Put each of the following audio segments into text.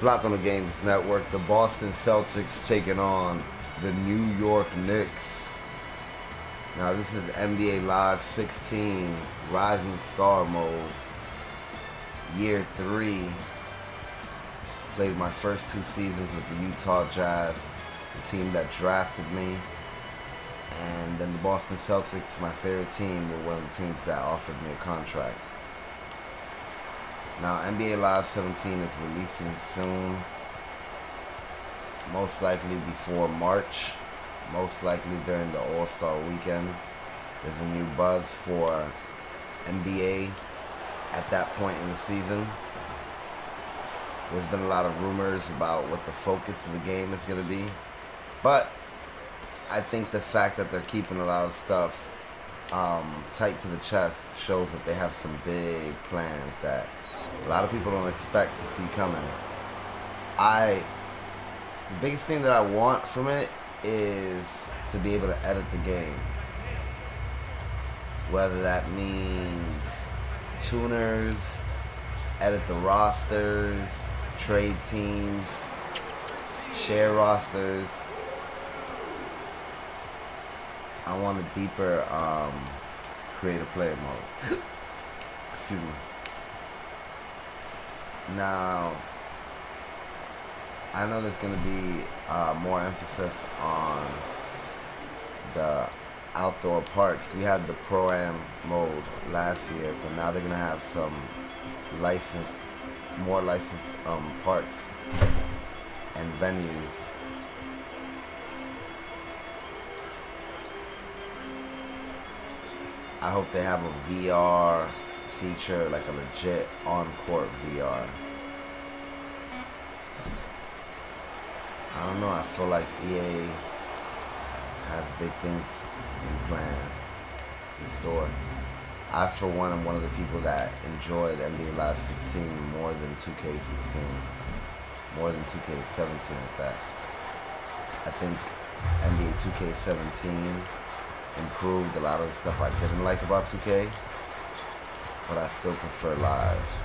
Block on the Games Network, the Boston Celtics taking on the New York Knicks. Now this is NBA Live 16, Rising Star mode, year 3. Played my first 2 seasons with the Utah Jazz, the team that drafted me. And then the Boston Celtics, my favorite team, were one of the teams that offered me a contract. Now, NBA Live 17 is releasing soon. Most likely before March. Most likely during the All-Star weekend. There's a new buzz for NBA at that point in the season. There's been a lot of rumors about what the focus of the game is going to be. But I think the fact that they're keeping a lot of stuff tight to the chest shows that they have some big plans that a lot of people don't expect to see coming. The biggest thing that I want from it is to be able to edit the game. Whether that means tuners, edit the rosters, trade teams, share rosters. I want a deeper creative player mode. Excuse me. Now, I know there's going to be more emphasis on the outdoor parks. We had the Pro-Am mode last year, but now they're going to have some more licensed parks and venues. I hope they have a VR feature, like a legit on-court VR. I don't know, I feel like EA has big things in plan, in store. I, for one, am one of the people that enjoyed NBA Live 16 more than 2K16, more than 2K17 at that. I think NBA 2K17 improved a lot of the stuff I didn't like about 2K, but I still prefer Lives.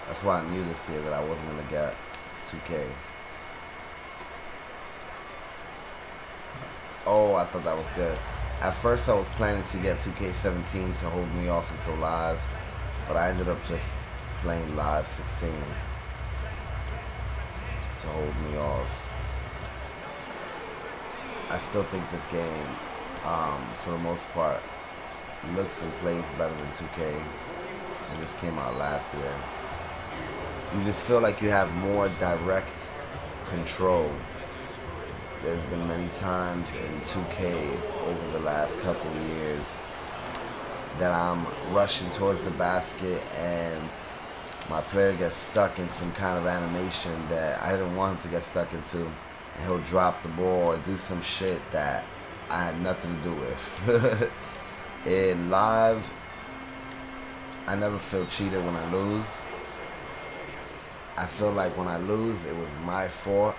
That's why I knew this year that I wasn't going to get 2K. Oh, I thought that was good. At first I was planning to get 2K17 to hold me off until Live, but I ended up just playing Live 16 to hold me off. I still think this game, for the most part, looks and plays better than 2K, and this came out last year. You just feel like you have more direct control. There's been many times in 2K over the last couple of years that I'm rushing towards the basket and my player gets stuck in some kind of animation that I didn't want him to get stuck into. And he'll drop the ball or do some shit that I had nothing to do with. In Live, I never feel cheated when I lose. I feel like when I lose, it was my fault.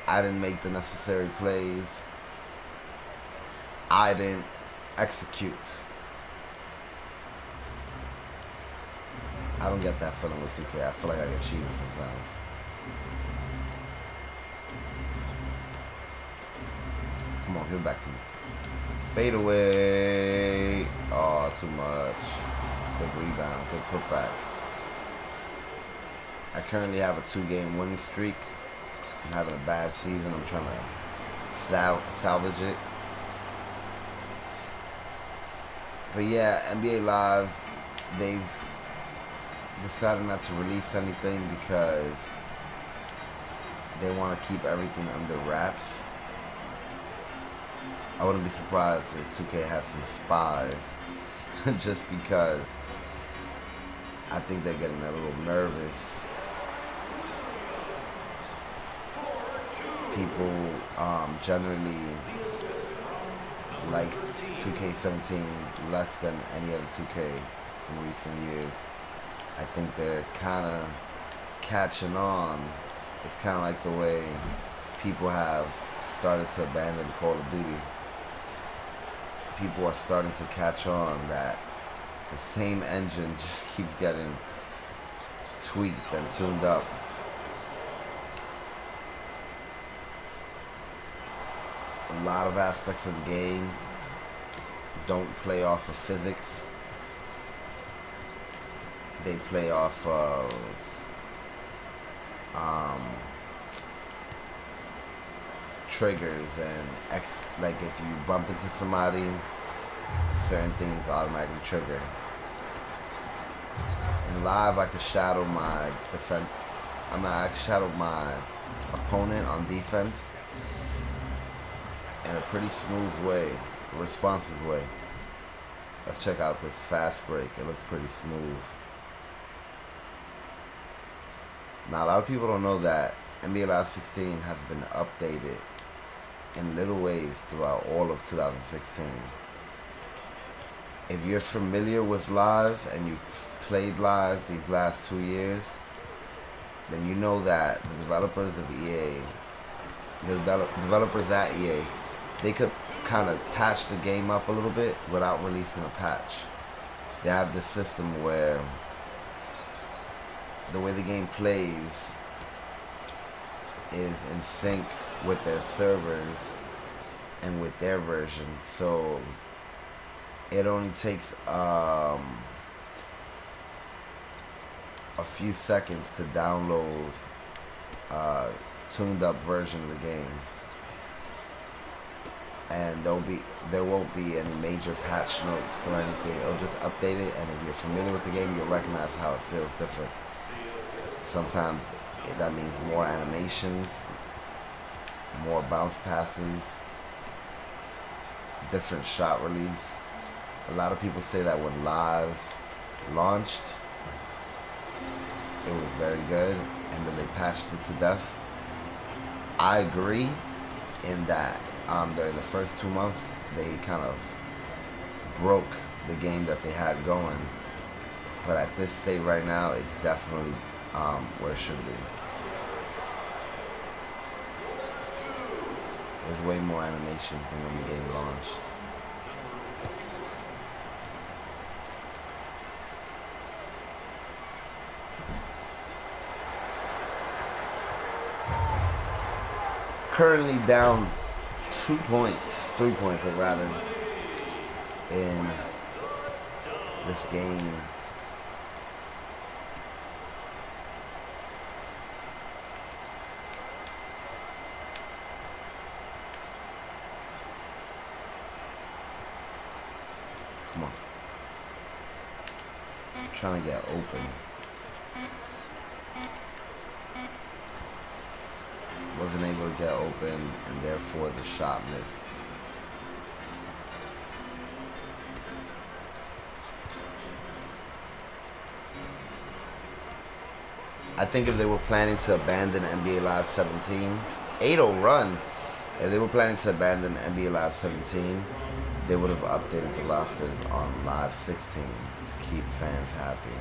I didn't make the necessary plays. I didn't execute. I don't get that feeling with 2K. I feel like I get cheated sometimes. Come on, give it back to me. Fade away. Oh, too much. Good rebound. Good putback. I currently have a 2-game winning streak. I'm having a bad season. I'm trying to salvage it. But yeah, NBA Live, they've decided not to release anything because they want to keep everything under wraps. I wouldn't be surprised if 2K has some spies just because I think they're getting a little nervous. People generally liked 2K17 less than any other 2K in recent years. I think they're kind of catching on. It's kind of like the way people have started to abandon Call of Duty. People are starting to catch on that The same engine just keeps getting tweaked and tuned up. A lot of aspects of the game don't play off of physics. They play off of triggers and like if you bump into somebody, certain things automatically trigger. In live, I could shadow my defense. I could shadow my opponent on defense in a pretty smooth way, a responsive way. Let's check out this fast break. It looked pretty smooth. Now, a lot of people don't know that NBA Live 16 has been updated in little ways throughout all of 2016. If you're familiar with Live and you've played Live these last 2 years, then you know that the developers of EA, developers at EA, they could kind of patch the game up a little bit without releasing a patch. They have this system where the way the game plays is in sync with their servers and with their version. So it only takes a few seconds to download a tuned up version of the game. And there won't be any major patch notes or anything. It'll just update it, and if you're familiar with the game, you'll recognize how it feels different. Sometimes that means more animations, more bounce passes, different shot release. A lot of people say that when Live launched, it was very good, and then they patched it to death. I agree in that during the first 2 months, they kind of broke the game that they had going. But at this state right now, it's definitely where it should be. There's way more animations than when the game launched. Currently down 3 points rather, in this game. Come on. I'm trying to get open. Wasn't able to get open, and therefore the shot missed. I think if they were planning to abandon NBA Live 17, 8-0 run, if they were planning to abandon NBA Live 17, they would have updated the rosters on Live 16 to keep fans happy.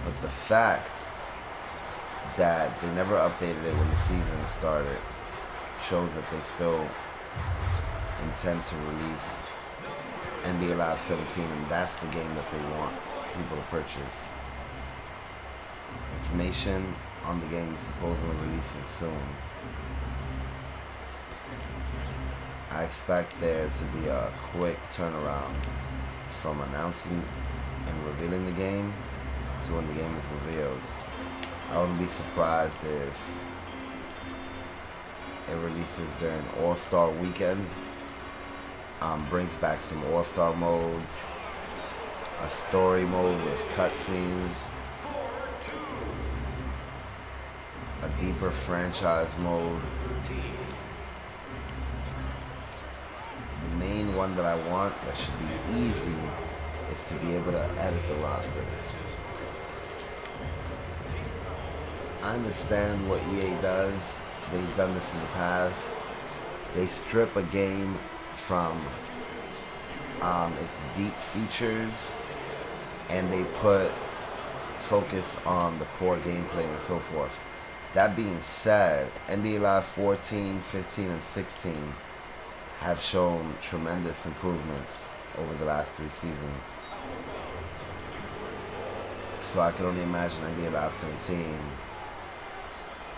But the fact that they never updated it when the season started shows that they still intend to release NBA Live 17, and that's the game that they want people to purchase. Information on the game is supposedly releasing soon. I expect there to be a quick turnaround from announcing and revealing the game to when the game is revealed. I wouldn't be surprised if it releases during All-Star Weekend, brings back some All-Star modes, a story mode with cutscenes, a deeper franchise mode. The main one that I want that should be easy is to be able to edit the rosters. I understand what EA does. They've done this in the past. They strip a game from its deep features, and they put focus on the core gameplay and so forth. That being said, NBA Live 14, 15, and 16 have shown tremendous improvements over the last 3 seasons. So I can only imagine NBA Live 17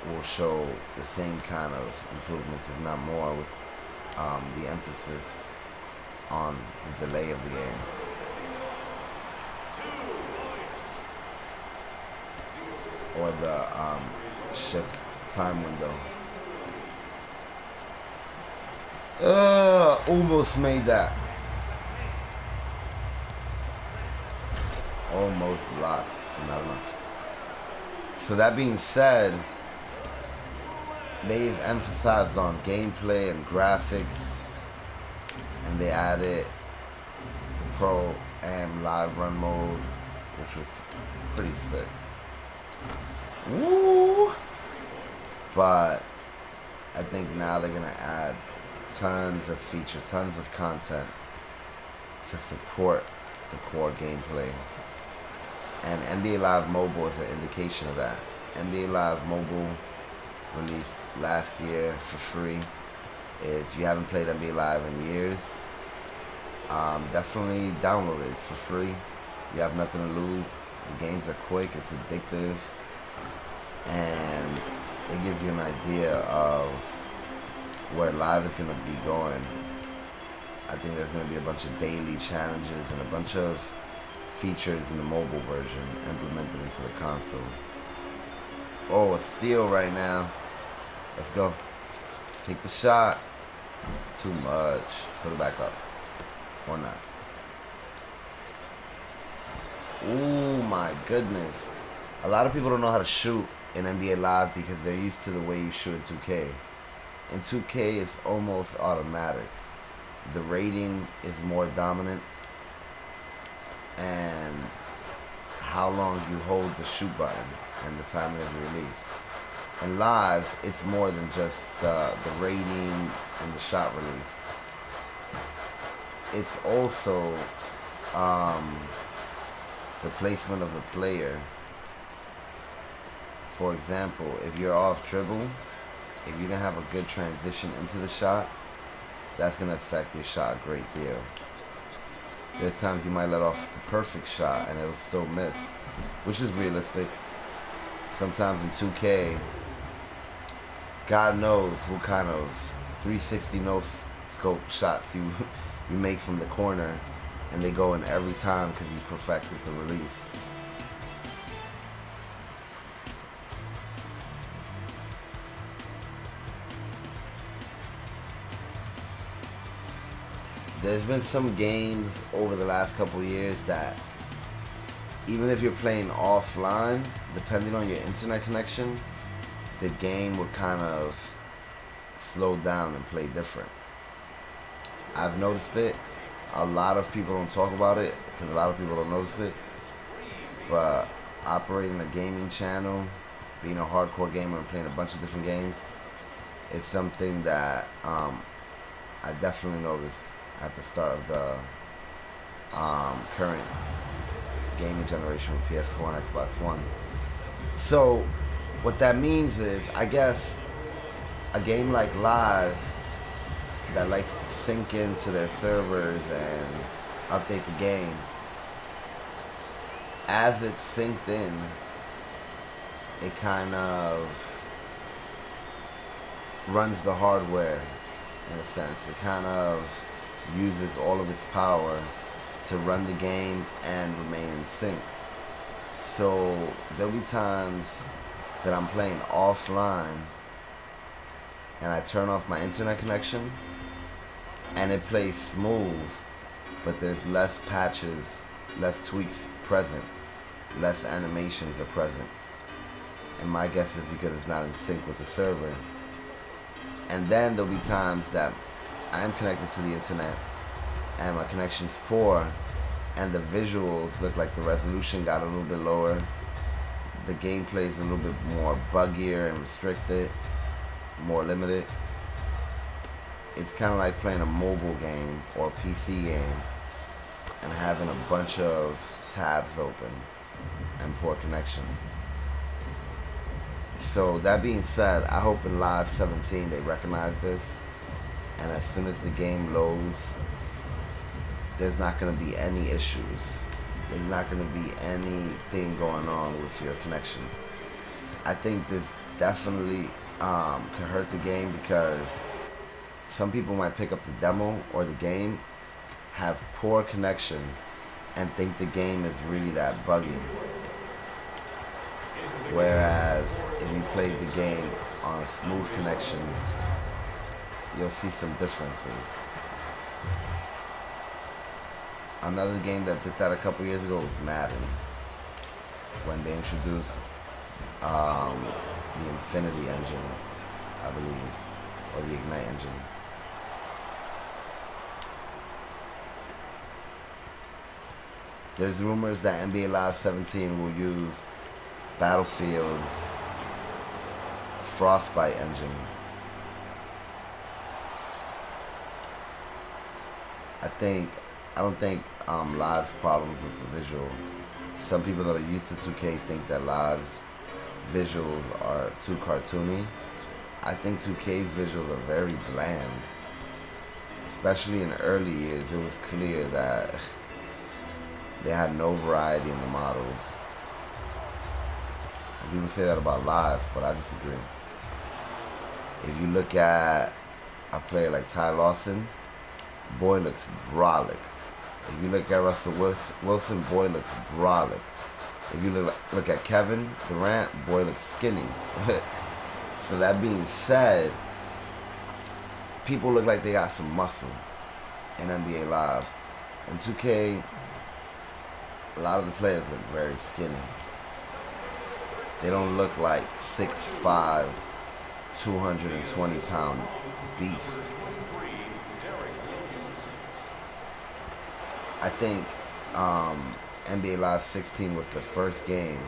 will show the same kind of improvements, if not more, with the emphasis on the delay of the game. Or the shift time window. Almost made that. Almost blocked. Not enough. So that being said, they've emphasized on gameplay and graphics, and they added the Pro and Live Run mode, which was pretty sick. Woo! But I think now they're gonna add tons of features, tons of content to support the core gameplay. And NBA Live Mobile is an indication of that. NBA Live Mobile released last year for free. If you haven't played NBA Live in years, definitely download it. It's for free. You have nothing to lose. The games are quick. It's addictive. And it gives you an idea of where Live is going to be going. I think there's going to be a bunch of daily challenges and a bunch of features in the mobile version implemented into the console. Oh, a steal right now. Let's go. Take the shot. Too much. Put it back up. Or not. Oh my goodness. A lot of people don't know how to shoot in NBA Live because they're used to the way you shoot in 2K. In 2K, it's almost automatic. The rating is more dominant, and how long you hold the shoot button and the timing of your release. In Live, it's more than just the rating and the shot release. It's also the placement of the player. For example, if you're off dribble, if you don't have a good transition into the shot, that's going to affect your shot a great deal. There's times you might let off the perfect shot and it'll still miss, which is realistic. Sometimes in 2K, God knows what kind of 360 no-scope shots you make from the corner, and they go in every time because you perfected the release. There's been some games over the last couple years that even if you're playing offline, depending on your internet connection, the game would kind of slow down and play different. I've noticed it. A lot of people don't talk about it because a lot of people don't notice it. But operating a gaming channel, being a hardcore gamer and playing a bunch of different games, it's something that I definitely noticed at the start of the current gaming generation with PS4 and Xbox One. So what that means is, I guess, a game like Live that likes to sync into their servers and update the game, as it's synced in, it kind of runs the hardware in a sense. It kind of uses all of its power to run the game and remain in sync. So there'll be times that I'm playing offline and I turn off my internet connection and it plays smooth, but there's less patches, less tweaks present, less animations are present. And my guess is because it's not in sync with the server. And then there'll be times that I am connected to the internet and my connection's poor and the visuals look like the resolution got a little bit lower. The gameplay is a little bit more buggier and restricted, more limited. It's kind of like playing a mobile game or a PC game and having a bunch of tabs open and poor connection. So that being said, I hope in Live 17 they recognize this And as soon as the game loads, there's not going to be any issues. There's not going to be anything going on with your connection. I think this definitely could hurt the game because some people might pick up the demo or the game, have poor connection, and think the game is really that buggy. Whereas if you played the game on a smooth connection, you'll see some differences. Another game that did that a couple years ago was Madden, when they introduced the Infinity engine, I believe, or the Ignite engine. There's rumors that NBA Live 17 will use Battlefield's Frostbite engine. I don't think Live's problems with the visual. Some people that are used to 2K think that Live's visuals are too cartoony. I think 2K's visuals are very bland. Especially in the early years, it was clear that they had no variety in the models. People say that about Live, but I disagree. If you look at a player like Ty Lawson, boy looks brolic. If you look at Russell Wilson, boy looks brolic. If you look at Kevin Durant, boy looks skinny. So that being said, people look like they got some muscle in NBA Live. In 2K, a lot of the players look very skinny. They don't look like 6'5", 220-pound beast. I think NBA Live 16 was the first game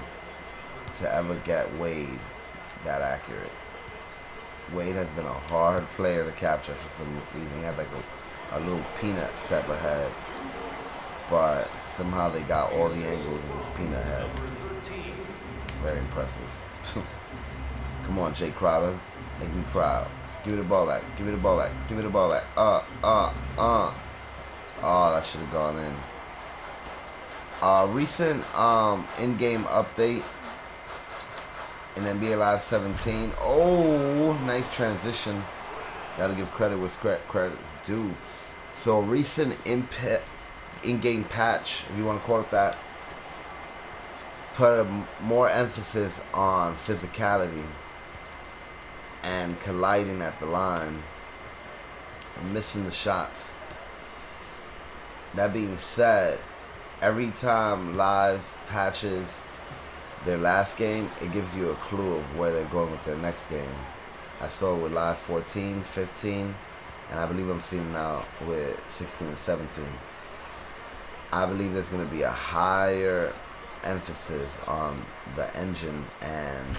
to ever get Wade that accurate. Wade has been a hard player to capture for some reason. He had like a little peanut type of head, but somehow they got all the angles of his peanut head. Very impressive. Come on, Jay Crowder. Make me proud. Give me the ball back. Give me the ball back. Give me the ball back. Oh, that should have gone in. Recent in-game update in NBA Live 17. Oh, nice transition. Gotta give credit where credit's due. So, recent in-game patch, if you want to call it that, put more emphasis on physicality and colliding at the line and missing the shots. That being said, every time Live patches their last game, it gives you a clue of where they're going with their next game. I saw it with Live 14, 15, and I believe I'm seeing now with 16 and 17. I believe there's going to be a higher emphasis on the engine and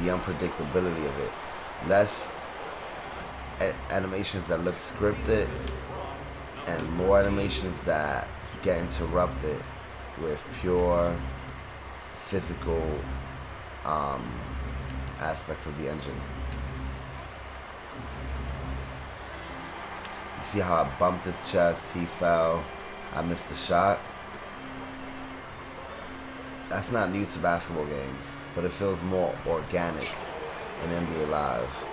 the unpredictability of it. Less animations that look scripted and more animations that get interrupted with pure physical aspects of the engine. You see how I bumped his chest, he fell, I missed the shot. That's not new to basketball games, but it feels more organic in NBA Live.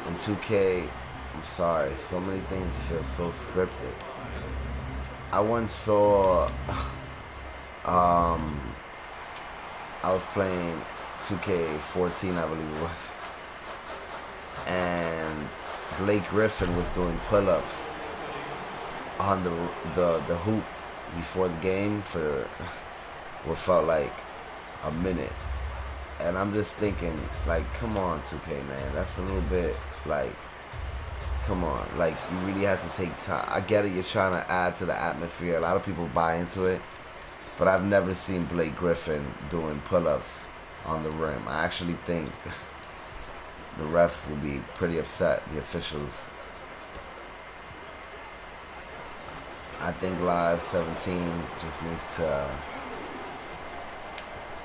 In 2K, I'm sorry, so many things feel so scripted. I once saw, I was playing 2K14, I believe it was, and Blake Griffin was doing pull-ups on the hoop before the game for what felt like a minute. And I'm just thinking, like, come on, 2K, man. That's a little bit, like, come on. Like, you really have to take time. I get it, you're trying to add to the atmosphere. A lot of people buy into it. But I've never seen Blake Griffin doing pull-ups on the rim. I actually think the refs will be pretty upset, the officials. I think Live 17 just needs to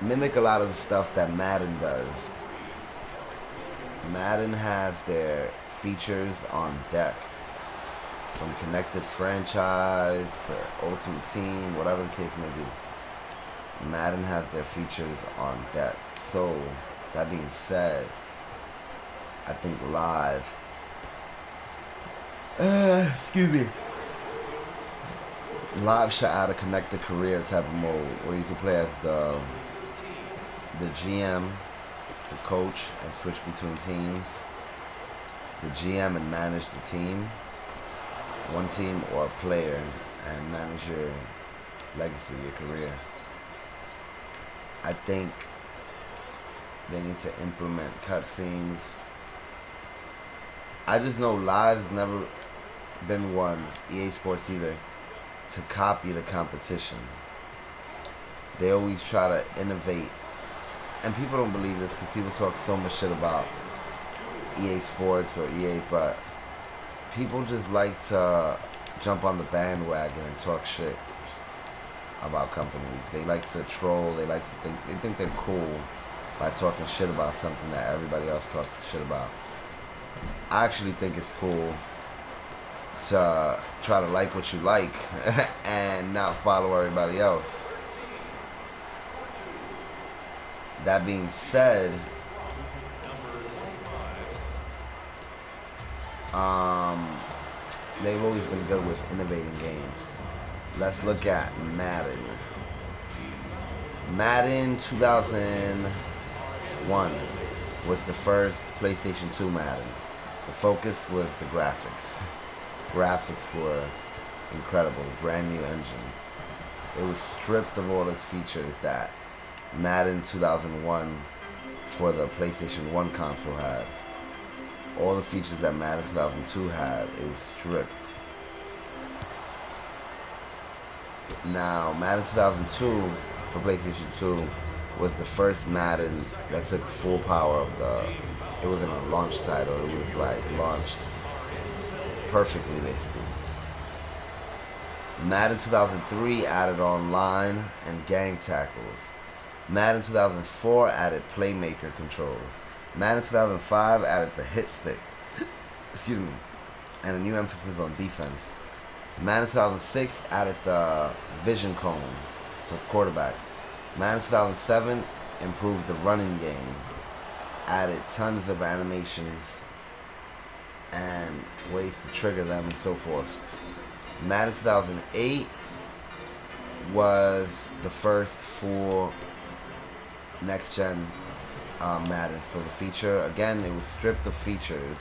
mimic a lot of the stuff that Madden does. Madden has their features on deck. from Connected Franchise to Ultimate Team, whatever the case may be. Madden has their features on deck. So, that being said, I think live, excuse me, live should add a connected career type of mode where you can play as the GM, the coach, and switch between teams. The GM and manage the team, one team or a player, and manage your legacy, your career. I think they need to implement cutscenes. I just know Live's never been one, EA Sports either, to copy the competition. They always try to innovate. And people don't believe this because people talk so much shit about EA Sports or EA, but people just like to jump on the bandwagon and talk shit about companies. They like to troll. They think they're cool by talking shit about something that everybody else talks shit about. I actually think it's cool to try to like what you like and not follow everybody else. That being said, they've always been good with innovating games. Let's look at Madden. Madden 2001 was the first PlayStation 2 Madden. The focus was the graphics. Graphics were incredible, brand new engine. It was stripped of all its features that Madden 2001 for the PlayStation 1 console had. All the features that Madden 2002 had, it was stripped. Now, Madden 2002 for PlayStation 2 was the first Madden that took full power of it wasn't a launch title, it was like launched perfectly basically. Madden 2003 added online and gang tackles. Madden 2004 added playmaker controls. Madden 2005 added the hit stick, excuse me, and a new emphasis on defense. Madden 2006 added the vision cone for quarterback. Madden 2007 improved the running game, added tons of animations and ways to trigger them and so forth. Madden 2008 was the first full next-gen Madden. So the feature, again, it was stripped of features,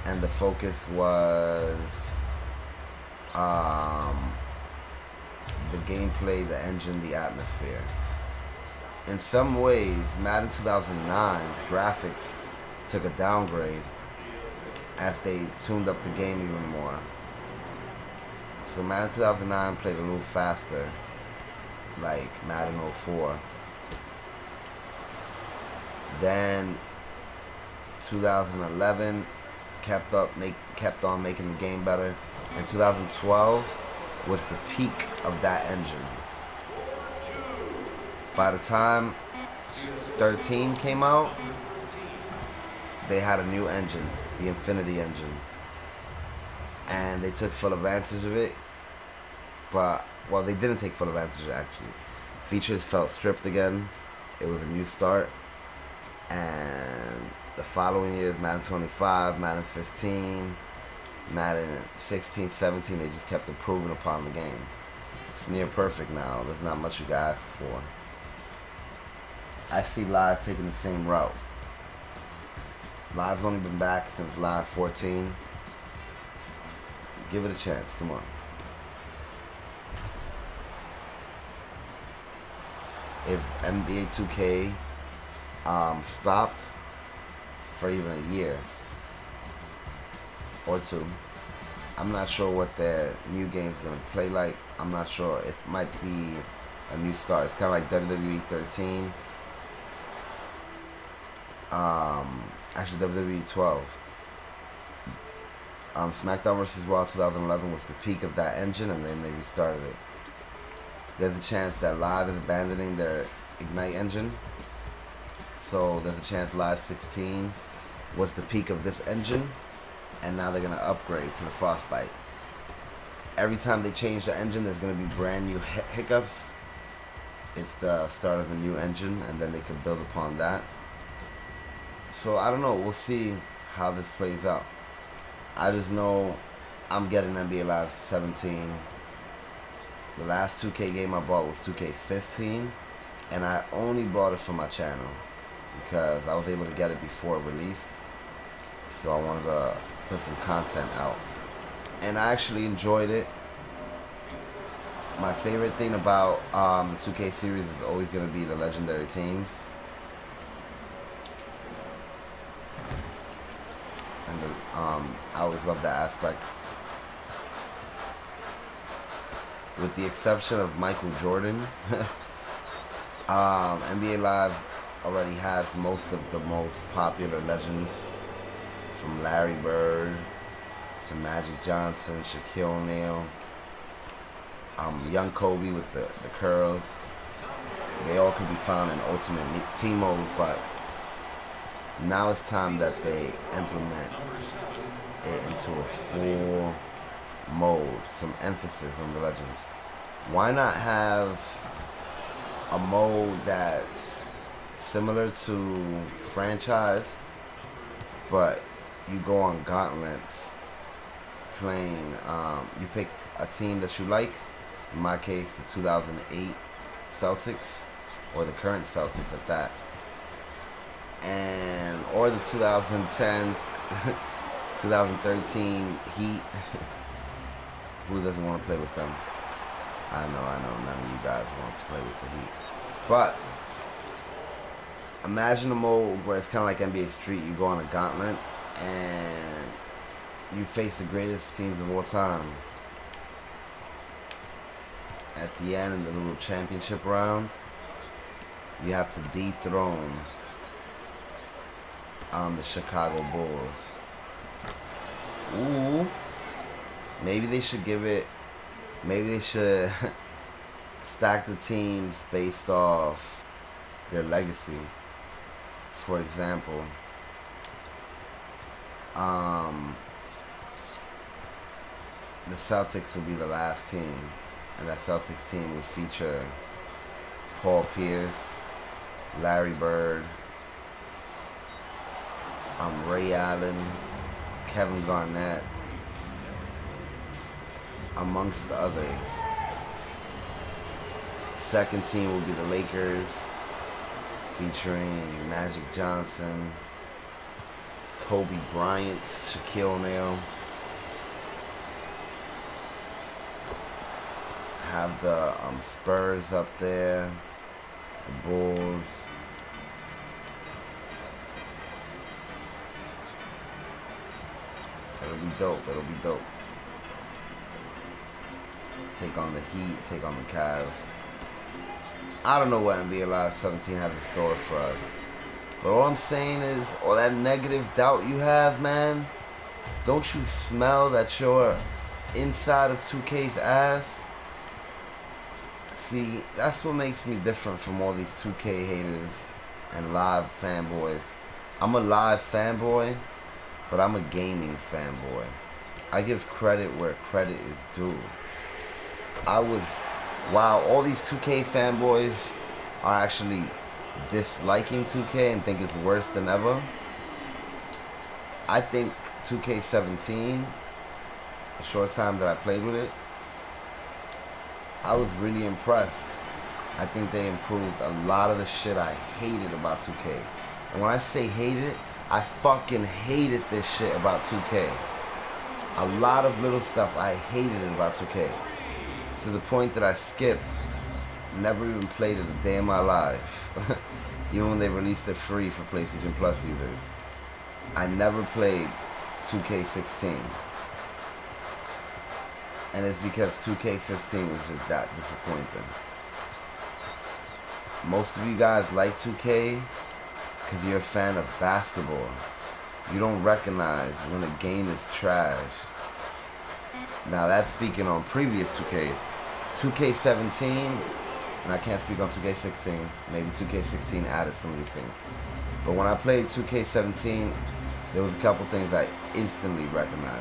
and the focus was the gameplay, the engine, the atmosphere. In some ways, Madden 2009's graphics took a downgrade as they tuned up the game even more. So Madden 2009 played a little faster, like Madden 04. Then 2011 kept on making the game better. And 2012 was the peak of that engine. By the time 13 came out, they had a new engine, the Infinity engine. And they took full advantage of it. But, well, they didn't take full advantage of it, actually. Features felt stripped again. It was a new start. And the following years, Madden 25, Madden 15, Madden 16, 17, they just kept improving upon the game. It's near perfect now. There's not much you can ask for. I see Live taking the same route. Live's only been back since Live 14. Give it a chance. Come on. If NBA 2K stopped for even a year or two, I'm not sure what their new game's gonna play like. I'm not sure. It might be a new start. It's kind of like WWE 13. Actually, WWE 12. SmackDown vs. Raw 2011 was the peak of that engine, and then they restarted it. There's a chance that Live is abandoning their Ignite engine. So there's a chance Live 16 was the peak of this engine, and now they're going to upgrade to the Frostbite. every time they change the engine, there's going to be brand new hiccups. It's the start of a new engine, and then they can build upon that. So I don't know. We'll see how this plays out. I just know I'm getting NBA Live 17. The last 2K game I bought was 2K15, and I only bought it for my channel because I was able to get it before it released. So I wanted to put some content out, and I actually enjoyed it. My favorite thing about the 2K series is always going to be the legendary teams. And I always love that aspect. With the exception of Michael Jordan, NBA Live already has most of the most popular legends, from Larry Bird to Magic Johnson, Shaquille O'Neal, young Kobe with the curls. They all can be found in Ultimate Team mode, but now it's time that they implement it into a full mode, some emphasis on the legends. Why not have a mode that's similar to franchise, but you go on gauntlets playing, you pick a team that you like, in my case the 2008 Celtics, or the current Celtics at that, and or the 2010 2013 Heat. Who doesn't want to play with them? I know none of you guys want to play with the Heat. But imagine a mode where it's kind of like NBA Street. You go on a gauntlet and you face the greatest teams of all time. At the end, in the little championship round, you have to dethrone the Chicago Bulls. Ooh. Maybe they should give it, maybe they should stack the teams based off their legacy. For example, the Celtics would be the last team, and that Celtics team would feature Paul Pierce, Larry Bird, Ray Allen, Kevin Garnett, amongst others. Second team will be the Lakers, featuring Magic Johnson, Kobe Bryant, Shaquille O'Neal. Have the Spurs up there, the Bulls. It'll be dope. It'll be dope. Take on the Heat, take on the Cavs. I don't know what NBA Live 17 has in store for us. But all I'm saying is, all that negative doubt you have, man, don't you smell that you're inside of 2K's ass? See, that's what makes me different from all these 2K haters and live fanboys. I'm a live fanboy, but I'm a gaming fanboy. I give credit where credit is due. Wow, all these 2K fanboys are actually disliking 2K and think it's worse than ever. I think 2K17, a short time that I played with it, I was really impressed. I think they improved a lot of the shit I hated about 2K. And when I say hated, I fucking hated this shit about 2K. A lot of little stuff I hated about 2K. To the point that I skipped, never even played it a day in my life. Even when they released it free for PlayStation Plus users. I never played 2K16. And it's because 2K15 was just that disappointing. Most of you guys like 2K because you're a fan of basketball. You don't recognize when a game is trash. Now that's speaking on previous 2Ks. 2K17, and I can't speak on 2K16. Maybe 2K16 added some of these things. But when I played 2K17, there was a couple things I instantly recognized.